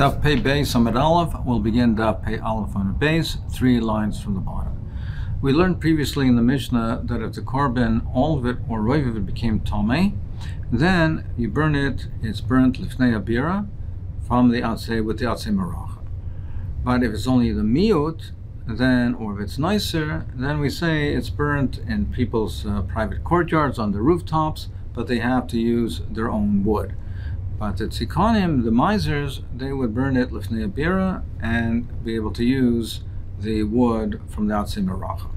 Daf Pei Beis Amud Aleph. We'll begin Daf Pei Aleph on the Beis, 3 lines from the bottom. We learned previously in the Mishnah that if the korban, all of it or roiv of it became tomei, then you burn it. It's burnt lifnei abira from the outside with the outside maracha. But if it's only the miut, then, or if it's nicer, then we say it's burnt in people's private courtyards on the rooftops, but they have to use their own wood. But the tzikonim, the misers, they would burn it lifnei abira and be able to use the wood from the outside maracha.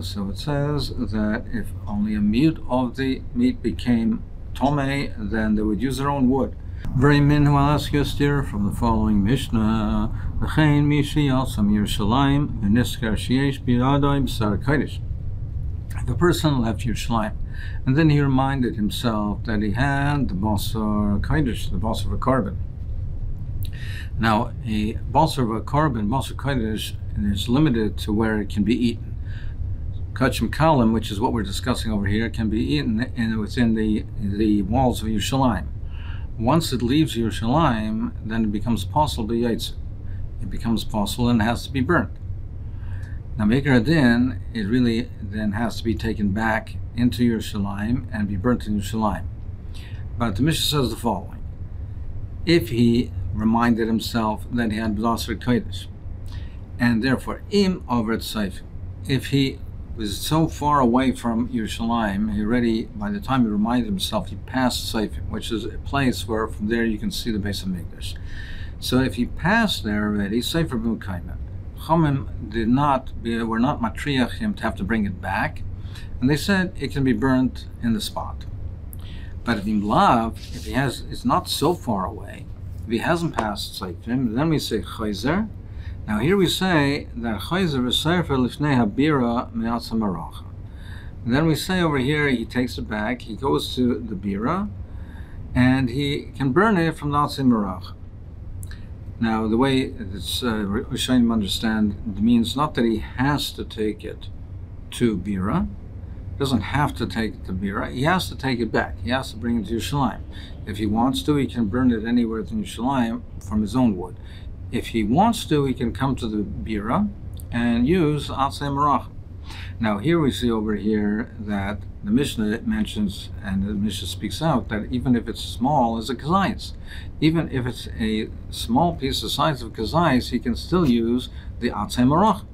So it says that if only a miut of the meat became tomei, then they would use their own wood. Very min who ask you steer from the following Mishnah. V'chein mishi alsam Yerushalayim v'niskar sheyesh bi'adai b'sar kodesh. If a person left Yerushalayim, and then he reminded himself that he had the basar kodesh, the basar of a korban. Now, a basar of a korban, basar kodesh, is limited to where it can be eaten. Kachim kalim, which is what we're discussing over here, can be eaten within the walls of Yerushalayim. Once it leaves Yerushalayim, then it becomes possible to yaitz. It becomes possible and it has to be burnt. Now, Meker Adin, it really then has to be taken back into Yerushalayim and be burnt in Yerushalayim. But the Mishnah says the following: if he reminded himself that he had Basar Kodesh, and therefore im over at Seif, if he was so far away from Yerushalayim, he already, by the time he reminded himself, he passed Seif, which is a place where from there you can see the base of Mikdash. So if he passed there already, Sefer B'Mukayim, Chomim were not matriach him to have to bring it back, and they said it can be burnt in the spot. But if it's not so far away, if he hasn't passed Seifim, then we say Chayzer. Now here we say that Chayzer is Sefer Lifnei Habira Me'atza Maracha. Then we say over here he takes it back, he goes to the Bira, and he can burn it from the outside Maracha. Now, the way it's Rishonim understand, it means not that he has to take it to Bira. He doesn't have to take it to Bira. He has to take it back. He has to bring it to Yerushalayim. If he wants to, he can burn it anywhere in Yerushalayim from his own wood. If he wants to, he can come to the Bira and use Atzei Marach. Now, here we see over here that the Mishnah mentions, and the Mishnah speaks out, that even if it's small as a kazayis, even if it's a small piece the size of kazayis, he can still use the atzei marach.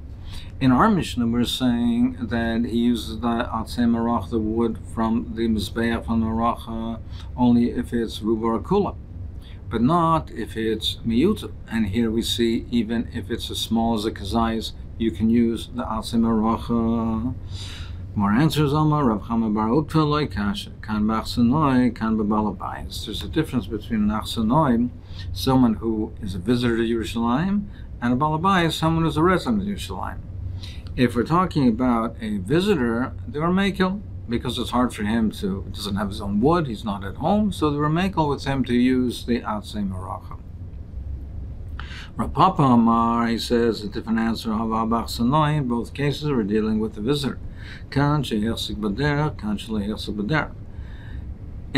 In our Mishnah, we're saying that he uses the atzei marach, the wood from the mizbeach from the maracha, only if it's ruba or kula, but not if it's miyuta. And here we see even if it's as small as a kazayis, you can use the atzei marach. More answers, Amar Rav Chama Bar Utva Loi Kasha Kan B'Achsanoi Kan B'Balabayis. There's a difference between an Achsanoi, someone who is a visitor to Yerushalayim, and a Balabayis, someone who's a resident of Yerushalayim. If we're talking about a visitor, they were mekel, because it's hard for him to, he doesn't have his own wood, he's not at home, so they were mekel with him to use the Atzei Maracha. Rav Papa Amar, he says a different answer. In both cases, we're dealing with the visitor. In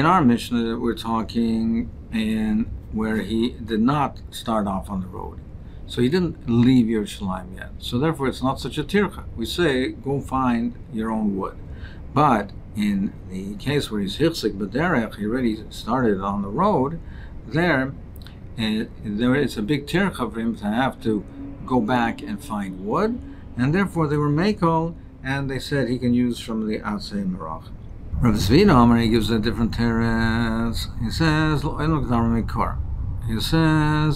our Mishnah, we're talking in where he did not start off on the road. So he didn't leave Yerushalayim yet. So therefore, it's not such a tircha. We say, go find your own wood. But in the case where he's hirsik b'derech, he already started on the road, there it's a big tircha for him to have to go back and find wood, and therefore they were mekel, and they said he can use from the Atzei Marach. Rav Zvi Omer, he gives a different teretz. He says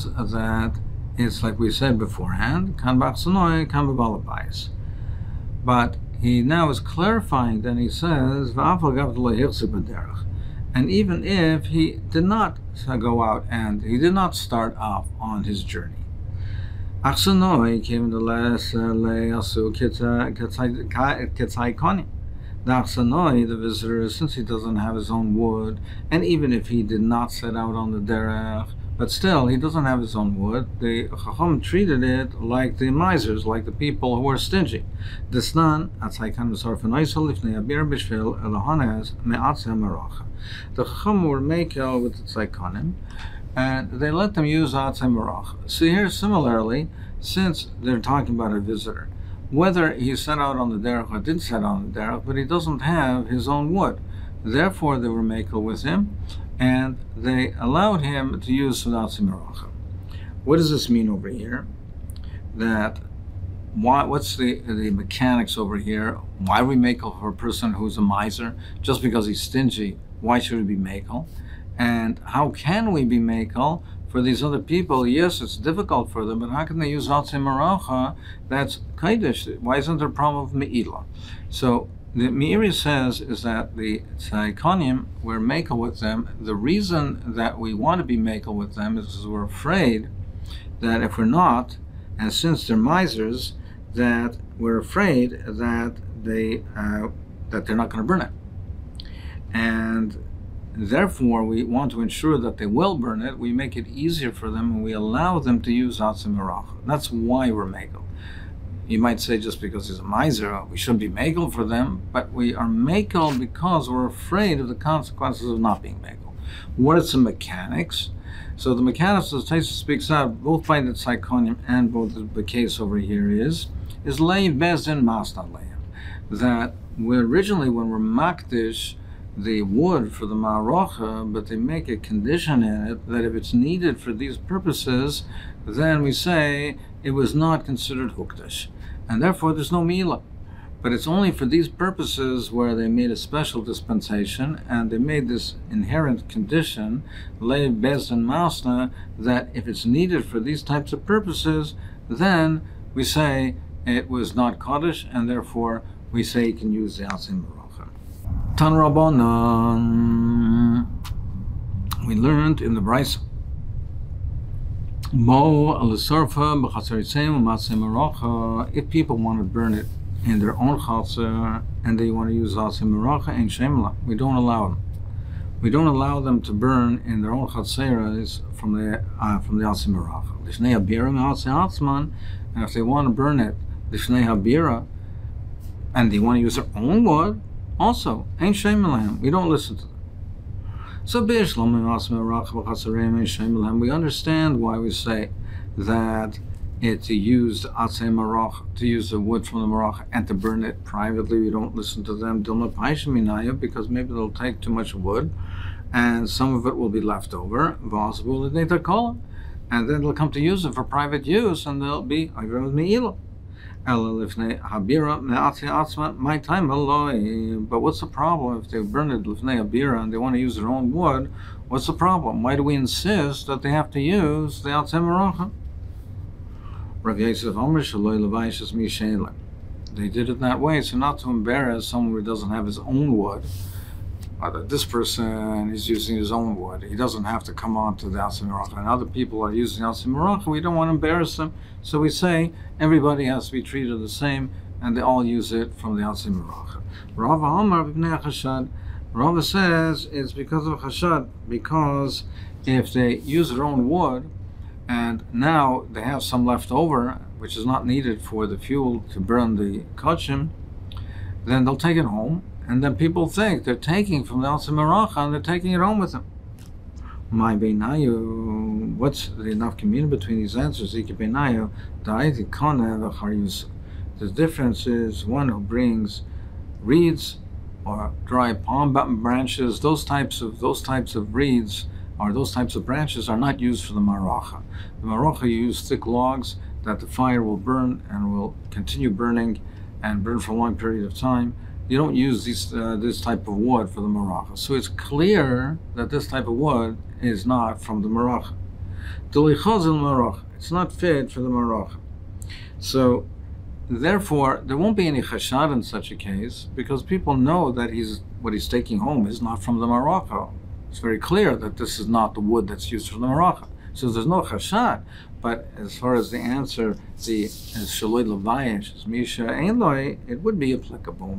that it's like we said beforehand, kan b'achsanoi, kan b'balabayis. But he now is clarifying, then he says, and even if he did not go out and he did not start off on his journey, Achsanoi came to le'asu ketzaikoni. The Achsanoi, the visitor, since he doesn't have his own wood, and even if he did not set out on the derech, But still, he doesn't have his own wood. The Chacham treated it like the misers, like the people who are stingy. The Chacham were mekel with the tzaykanim, and they let them use atzay maracha. So here, similarly, since they're talking about a visitor, whether he set out on the derech or didn't set out on the derech, but he doesn't have his own wood. Therefore, they were mekel with him, and they allowed him to use atzay maracha. What does this mean over here? That what's the mechanics over here? Why are we mekel for a person who's a miser just because he's stingy? Why should we be mekel? And how can we be mekel for these other people? Yes, it's difficult for them, but how can they use atzay maracha? That's kaidish. Why isn't there a problem with me'ilah? So the Meiri says is that the tzaykanim, we're mekel with them. The reason that we want to be mekel with them is because we're afraid that if we're not, and since they're misers, that we're afraid that they're not going to burn it. And therefore, we want to ensure that they will burn it. We make it easier for them, and we allow them to use atzay maracha. That's why we're mekel. You might say just because he's a miser, we shouldn't be mekel for them, but we are mekel because we're afraid of the consequences of not being mekel. What are some mechanics? So the mechanics, as Taisa speaks out, both by the tzaykanim and both the case over here is leiv bezdin masna leim. That originally when we're makdish the wood for the ma'arocha, but they make a condition in it that if it's needed for these purposes, then we say it was not considered hukdash, and therefore there's no milah. But it's only for these purposes where they made a special dispensation, and they made this inherent condition, leiv bezdin masna, that if it's needed for these types of purposes, then we say it was not kaddish, and therefore we say you can use the atzay maracha. Tan Rabbanan, we learned in the Brisa, Mo al-sarfa b'chatzaritzim u'matzei maracha. If people want to burn it in their own chatzar and they want to use atzei maracha, ain't shemla. We don't allow them. We don't allow them to burn in their own chatzeras from the atzei maracha. L'shnei habira me'atzei atzman, and if they want to burn it l'shnei habira, and they want to use their own wood, also, ain't shame alahem. We don't listen to them. So we understand why we say that it's to use atzei marach, to use the wood from the marach and to burn it privately. We don't listen to them because maybe they'll take too much wood and some of it will be left over. And then they'll come to use it for private use and they'll be me'ilah. But what's the problem if they burn it lifnei habira and they want to use their own wood? What's the problem? Why do we insist that they have to use the atzei maracha? Rav Yosef Omer shaloi levayish mi she'elem. They did it that way, so not to embarrass someone who doesn't have his own wood. This person is using his own wood. He doesn't have to come on to the atzei maracha. And other people are using atzei maracha. We don't want to embarrass them. So we say everybody has to be treated the same and they all use it from the atzei maracha. Rava Amar b'bnei chashad. Rava says it's because of chashad. Because if they use their own wood and now they have some left over, which is not needed for the fuel to burn the kachim, then they'll take it home. And then people think they're taking from the atzei maracha and they're taking it home with them. My beinayu, what's the enough communion between these answers? The difference is one who brings reeds or dry palm branches. Those types of reeds or those types of branches are not used for the maracha. The maracha, you use thick logs that the fire will burn and will continue burning and burn for a long period of time. You don't use this type of wood for the maracha. So it's clear that this type of wood is not from the maracha. It's not fit for the maracha. So therefore, there won't be any chashad in such a case because people know that what he's taking home is not from the maracha. It's very clear that this is not the wood that's used for the maracha. So there's no chashad. But as far as the answer, the shaloi levayish misha einloi, it would be applicable.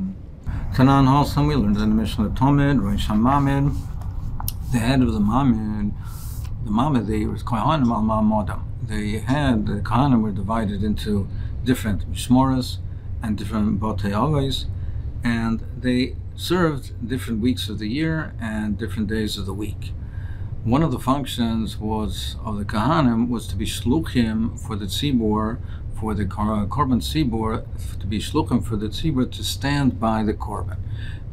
Kanan Halsam, we learned in the Mishnah Tomid, Rosh Hamamid, the head of the Mamid, the Mamad, the Kohanim al Ma'amodam. The Kohanim were divided into different Mishmoras and different Batei Avos, and they served different weeks of the year and different days of the week. One of the functions of the Kohanim was to be shluchim for the tzibur, for the korban tzibur, to be shluchim for the tzibur, to stand by the korban.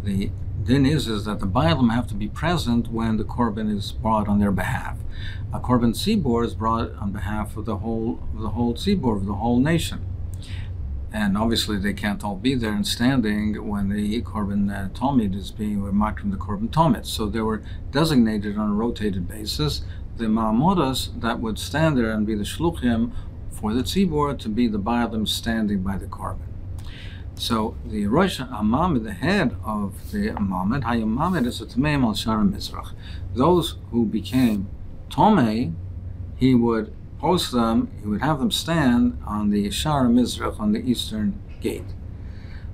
The din is that the Bailam have to be present when the korban is brought on their behalf. A korban tzibur is brought on behalf of the whole tzibur, of the whole nation. And obviously they can't all be there and standing when the korban tomid is being marked from the korban tomid. So they were designated on a rotated basis, the ma'amodas that would stand there and be the shluchim for the tzibur, to be the Bailam standing by the korban. So the Rosh Hamamid, the head of the Mamad, Hayamamid is a Tameim al Shara Mizrach. Those who became Tomei, he would post them, he would have them stand on the Shara Mizrach, on the eastern gate.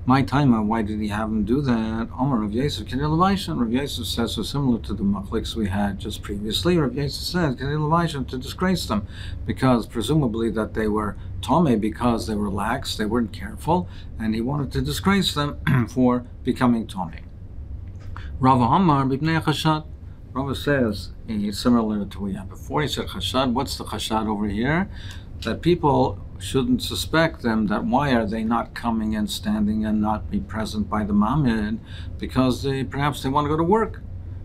My time, why did he have them do that? Omar Rav Yosef Kedei Levaishan. Rav Yosef says, so similar to the machliks we had just previously. Rav Yosef says Kedei Levaishan, to disgrace them, because presumably that they were Tomei because they were lax, they weren't careful, and he wanted to disgrace them for becoming Tomei. Rav Amar B'Bnei Chashad. Rav says, similar to what we had before, he said Chashad. What's the Chashad over here? That people shouldn't suspect them, that why are they not coming and standing and not be present by the Mamid, because perhaps they want to go to work.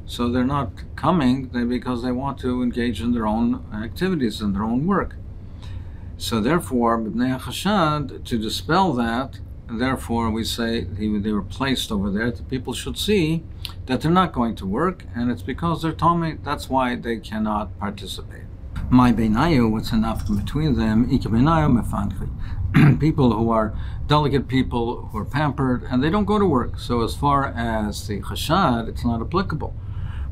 So they're not coming because they want to engage in their own activities and their own work. So therefore, B'nei Chashad, to dispel that, therefore we say they were placed over there that people should see that they're not going to work, and it's because they're Tomei, that's why they cannot participate. My beinayu, what's enough between them, people who are delicate people, who are pampered, and they don't go to work. So as far as the chashad, it's not applicable.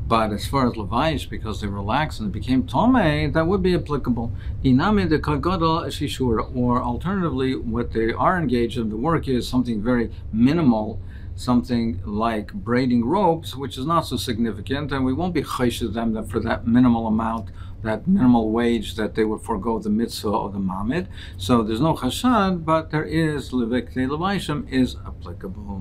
But as far as Levaish, because they relaxed and it became Tomei, that would be applicable. Or alternatively, what they are engaged in, the work is something very minimal, something like braiding ropes, which is not so significant, and we won't be chayshid them that for that minimal amount, that minimal wage, that they will forego the mitzvah of the mamid. So there's no chashad, but there is levik levaishim is applicable.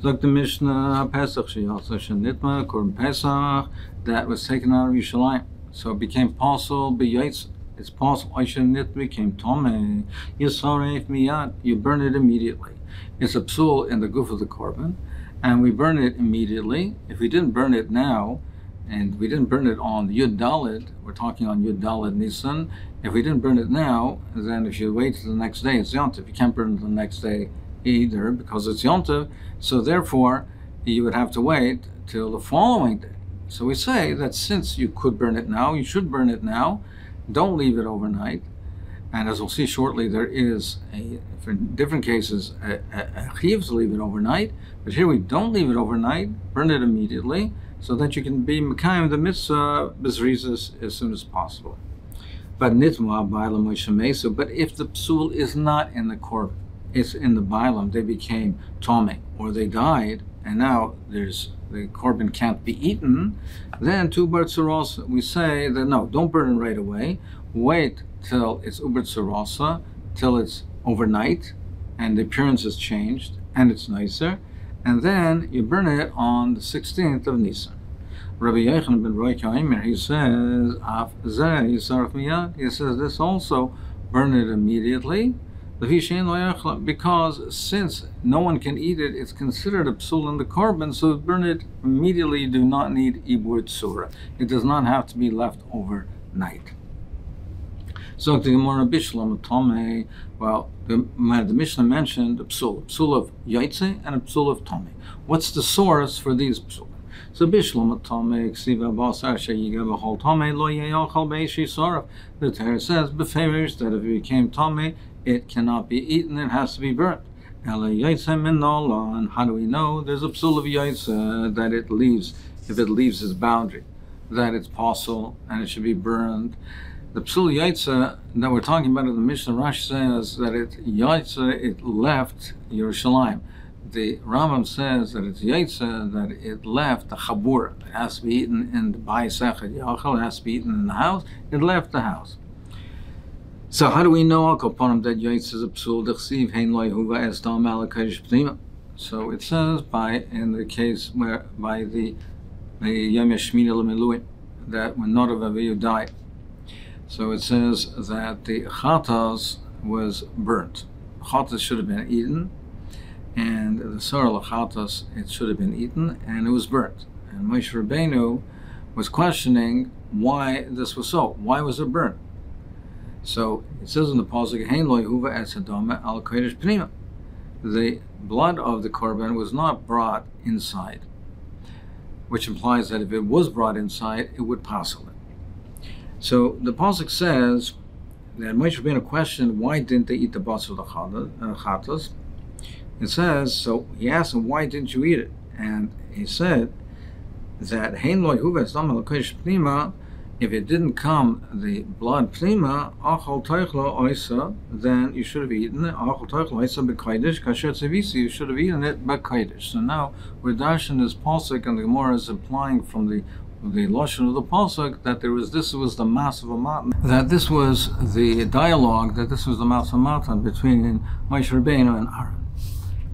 Like the Mishnah Pesach, Shenitma Korban Pesach, that was taken out of Yerushalayim, so it became possible. It's possible. Shenit became Tomei. Yisaref miyad. You burn it immediately. It's a psul in the goof of the korban, and we burn it immediately. If we didn't burn it now, and we didn't burn it on Yud Daled, we're talking on Yud Daled Nisan. If we didn't burn it now, then if you wait till the next day, it's Yontif. You can't burn it the next day either because it's Yontif. So therefore, you would have to wait till the following day. So we say that since you could burn it now, you should burn it now. Don't leave it overnight. And as we'll see shortly, there is for different cases, a chiv to leave it overnight. But here we don't leave it overnight, burn it immediately, so that you can be mekayim the mitzvah bezrizas as soon as possible. But nitma bailam moishamesu. But if the psul is not in the korban, it's in the bailam, they became tomei, or they died, and now the korban can't be eaten, then two bartzeros, we say that no, don't burn it right away. Wait till it's uber tzarasa, till it's overnight, and the appearance has changed, and it's nicer, and then you burn it on the 16th of Nisan. Rabbi Yechon ben Roy Kaimer, he says, he says this also, burn it immediately, because since no one can eat it, it's considered a psul in the korban, so burn it immediately. You do not need ibur tzura. It does not have to be left overnight. So the Gemara Bishlam Tomei, well, the Mishnah mentioned a psul of yaitze and a psul of tomei. What's the source for these psul? So Bishlam Tomei Ksiva Basar Sheyiga B'Chol Tomei Lo Yeyachal Beishi Sorav. The Torah says beferish that if it became tomei, it cannot be eaten. It has to be burnt. And how do we know? There's a psul of yaitze that it leaves, if it leaves its boundary, that it's possible and it should be burned. The psul yaitze that we're talking about in the Mishnah, Rashi says that it left Yerushalayim. the Rambam says that it's yaitse, that it left the chabur. It has to be eaten in the Bayisechet Yachal. It has to be eaten in the house. It left the house. So how do we know al koponim that yaitse is a psul? D'chsiv hein lo yehuva es dam al kodesh pnima. So it says in the case where by the Yom Shmini L'Milui, that when Nodav Avihu died. So it says that the chatas was burnt. Chatas should have been eaten, and the sorrel chatas, it should have been eaten, and it was burnt. And Moshe Rabbeinu was questioning why this was so. Why was it burnt? So it says in the pasuk, "Hein lo yehuva es hadama al kodesh pnima." The blood of the korban was not brought inside, which implies that if it was brought inside, it would passel it. So the pasuk says that Moshe Rabbeinu questioned why didn't they eat the basar of the chatas. It says, so he asked him, why didn't you eat it? And he said that hein lo yehuva es dam al kodesh pnima. If it didn't come the blood pnima, achal toichlo oisa, then you should have eaten it. Achal toichlo oisa b'kodesh kasher tzivisi, you should have eaten it b'kodesh. So now we're dashing this pasuk, and the Gemara is implying from the lashon of the pasuk that this was the mas of a matan, that this was the dialogue, that this was the mas of matan between Moshe Rabbeinu and Aaron.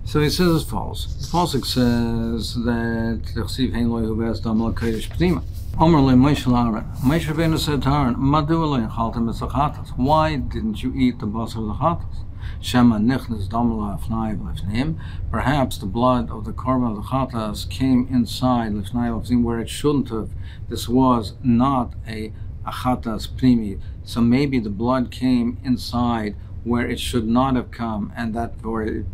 So he says as follows. The pasuk says that l'chsiv hein lo yehuva es dam al kodesh pnima. Omer le Moshe l'Aaron. Moshe Rabbeinu said to Aaron, "Madu lo yachaltem es chatas? Why didn't you eat the basar of the chatas? Shema nichnas dam la'afnai v'lefnim. Perhaps the blood of the korban of the chatas came inside lefnai v'lefnim where it shouldn't have. This was not a chatas primi. So maybe the blood came inside where it should not have come, and that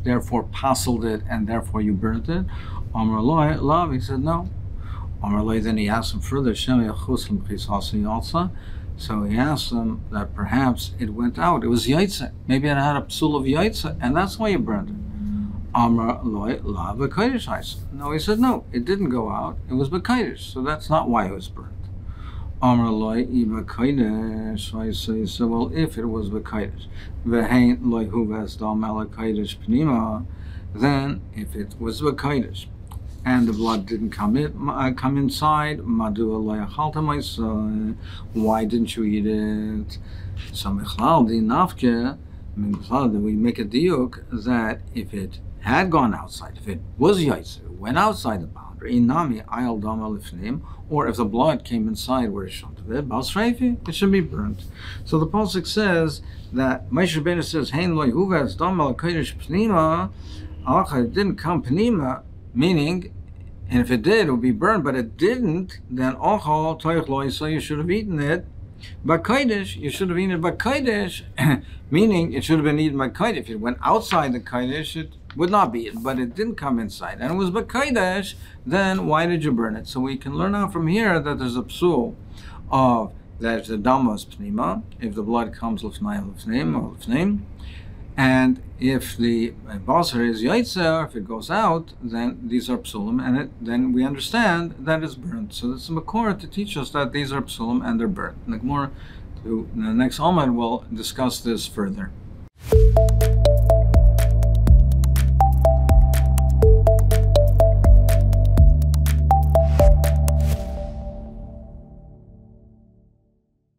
therefore passeled it, and therefore you burnt it." Omer lo lav. He said no. Then he asked him further, so he asked him that perhaps it went out. It was yaitse. Maybe it had a psul of yaitse, and that's why you burned it. No, he said no, it didn't go out. It was b'kodesh, so that's not why it was burnt. So I say, well, if it was b'kodesh, then if it was b'kodesh, and the blood didn't come inside, why didn't you eat it? So we make a diuk that if it had gone outside, if it was yaitse, it went outside the boundary, or if the blood came inside where it shouldn't have been, it should be burnt. So the pasuk says that Moshe Rabbeinu says, "Hein lo yehuva es dam al kodesh pnima." It didn't come pnima, meaning, and if it did, it would be burned, but it didn't, then ochal toichloi, so you should have eaten it. B'kodesh, you should have eaten it b'kodesh, meaning it should have been eaten b'kodesh. If it went outside the kodesh, it would not be eaten, but it didn't come inside, and it was b'kodesh, then why did you burn it? So we can learn out from here that there's a psul of that the damas pnima, if the blood comes lefnei, and if the basar is yaitse, if it goes out, then these are psulim, and then we understand that it's burnt. So this is a makor to teach us that these are psulim and they're burnt. And the next Amud will discuss this further.